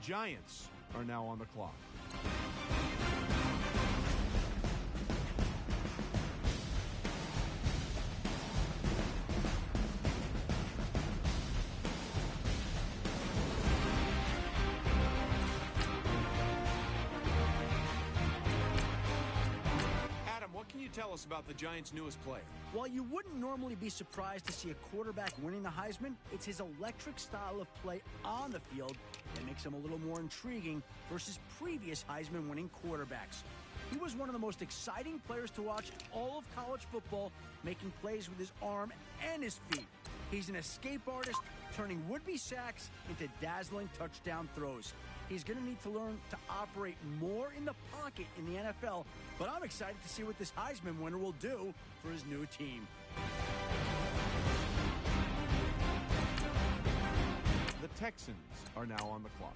Giants are now on the clock. Tell us about the Giants' newest player. While you wouldn't normally be surprised to see a quarterback winning the Heisman, it's his electric style of play on the field that makes him a little more intriguing versus previous Heisman-winning quarterbacks. He was one of the most exciting players to watch in all of college football, making plays with his arm and his feet. He's an escape artist, turning would-be sacks into dazzling touchdown throws. He's going to need to learn to operate more in the pocket in the NFL, but I'm excited to see what this Heisman winner will do for his new team. The Texans are now on the clock.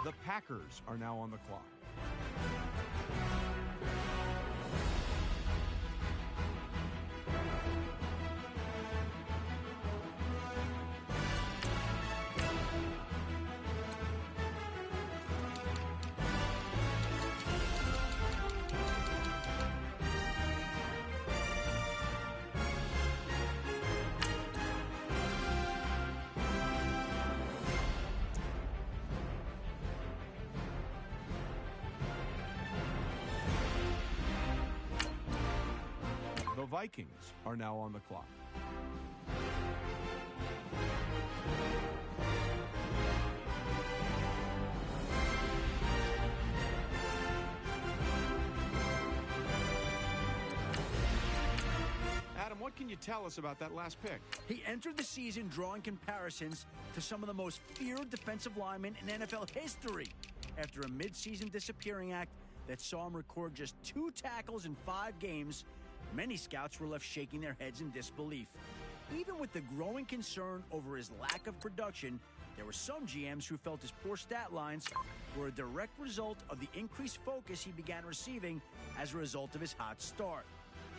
The Packers are now on the clock. The Vikings are now on the clock. Adam, what can you tell us about that last pick? He entered the season drawing comparisons to some of the most feared defensive linemen in NFL history after a midseason disappearing act that saw him record just 2 tackles in 5 games. Many scouts were left shaking their heads in disbelief. Even with the growing concern over his lack of production, there were some GMs who felt his poor stat lines were a direct result of the increased focus he began receiving as a result of his hot start.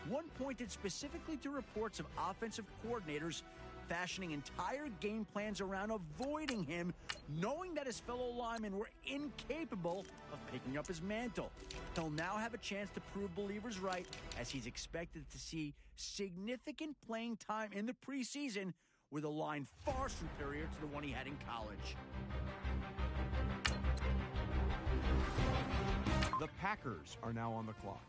One pointed specifically to reports of offensive coordinators fashioning entire game plans around avoiding him, knowing that his fellow linemen were incapable of picking up his mantle. He'll now have a chance to prove believers right, as he's expected to see significant playing time in the preseason with a line far superior to the one he had in college. The Packers are now on the clock.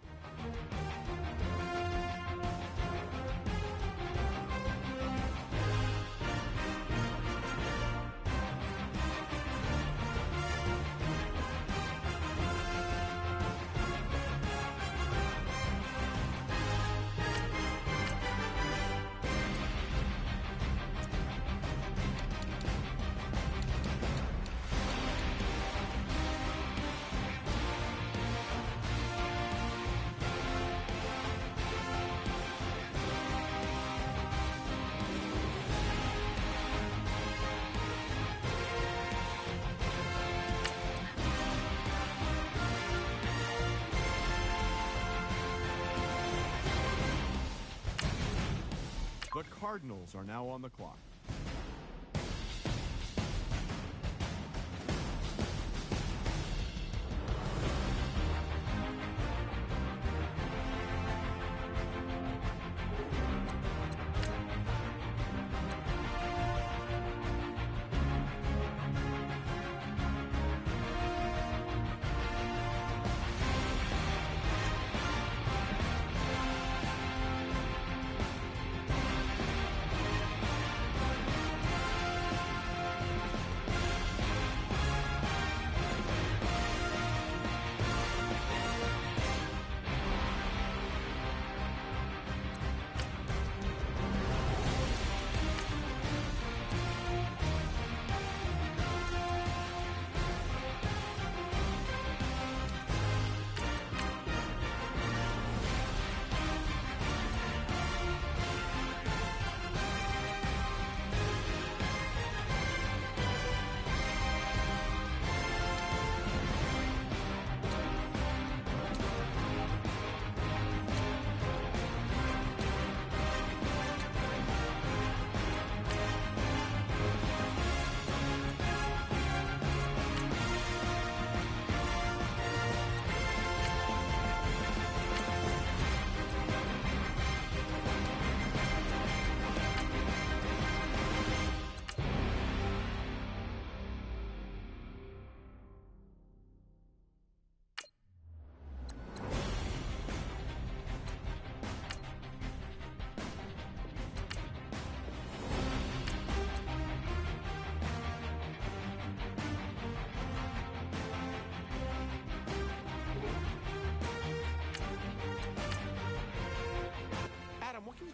The Cardinals are now on the clock.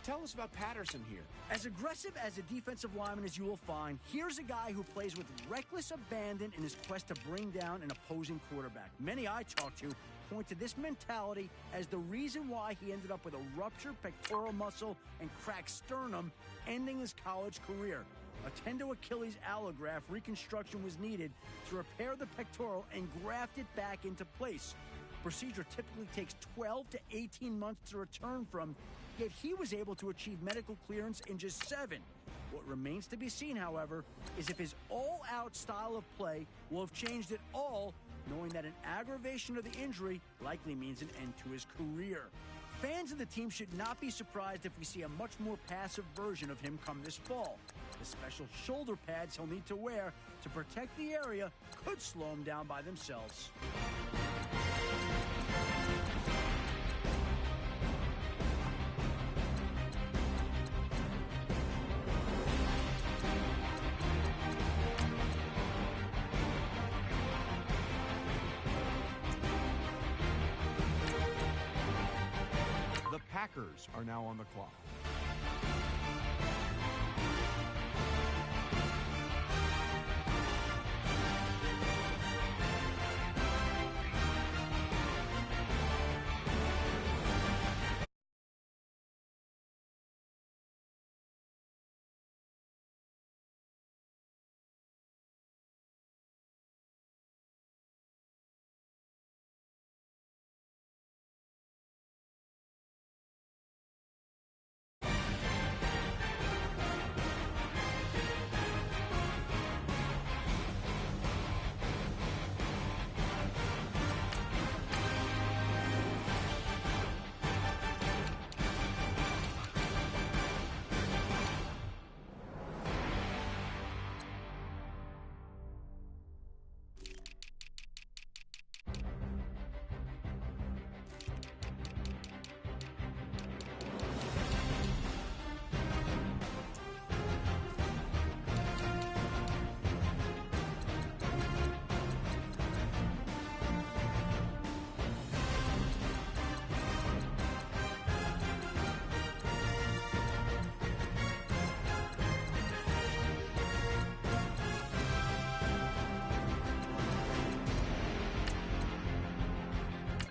Tell us about Patterson here. As aggressive as a defensive lineman as you will find, here's a guy who plays with reckless abandon in his quest to bring down an opposing quarterback. Many I talk to point to this mentality as the reason why he ended up with a ruptured pectoral muscle and cracked sternum, ending his college career. A tendo Achilles allograft reconstruction was needed to repair the pectoral and graft it back into place. Procedure typically takes 12 to 18 months to return from, yet he was able to achieve medical clearance in just 7. What remains to be seen, however, is if his all-out style of play will have changed at all, knowing that an aggravation of the injury likely means an end to his career. Fans of the team should not be surprised if we see a much more passive version of him come this fall. The special shoulder pads he'll need to wear to protect the area could slow him down by themselves. The Packers are now on the clock.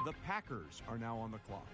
The Packers are now on the clock.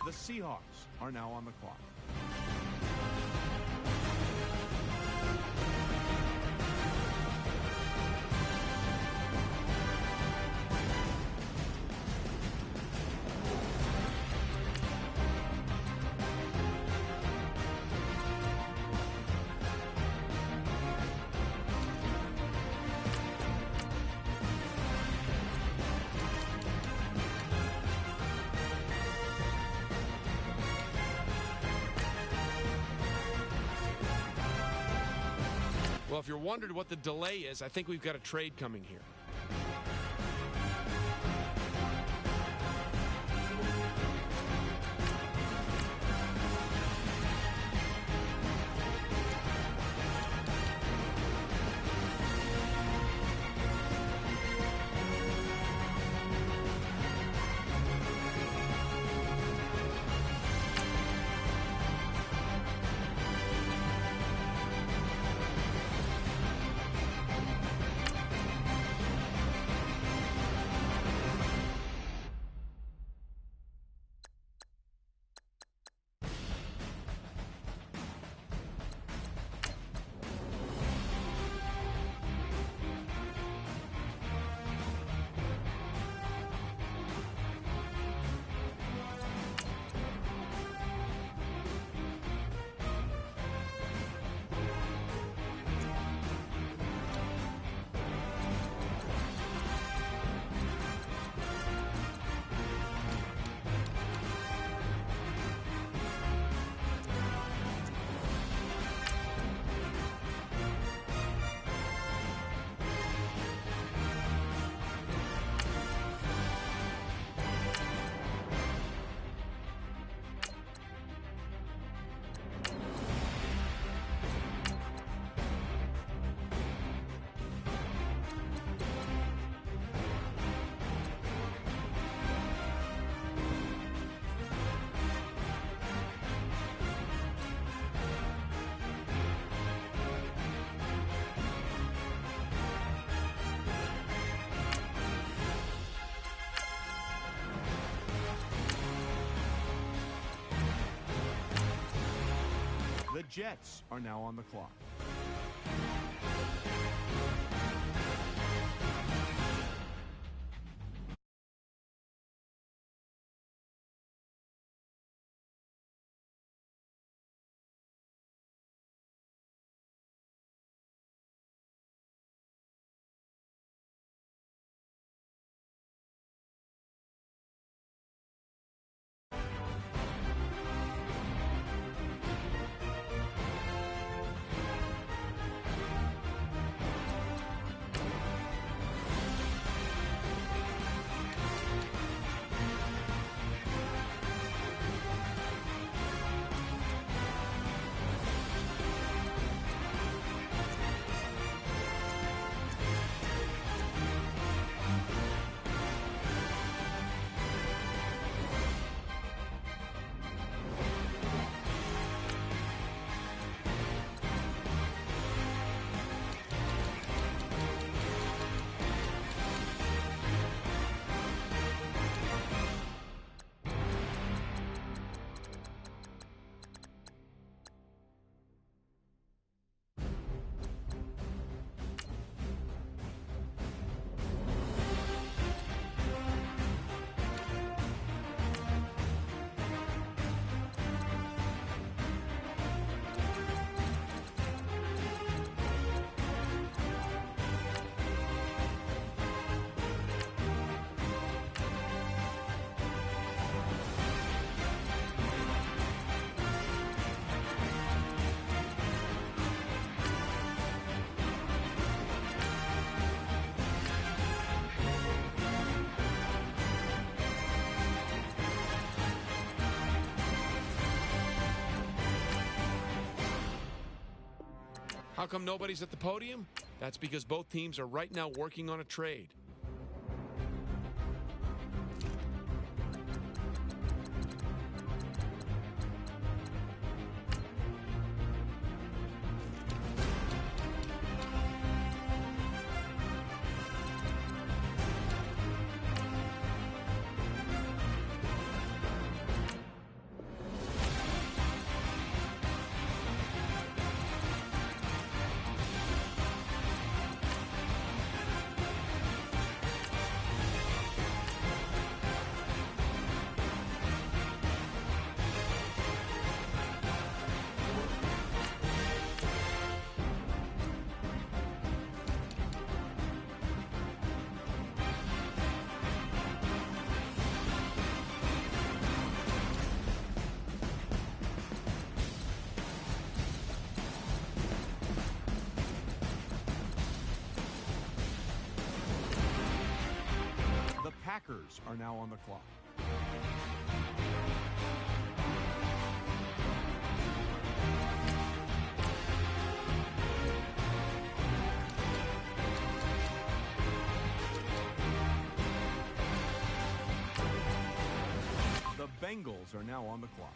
The Seahawks are now on the clock. Well, if you're wondering what the delay is, I think we've got a trade coming here. Jets are now on the clock. How come nobody's at the podium? That's because both teams are right now working on a trade. The Packers are now on the clock. The Bengals are now on the clock.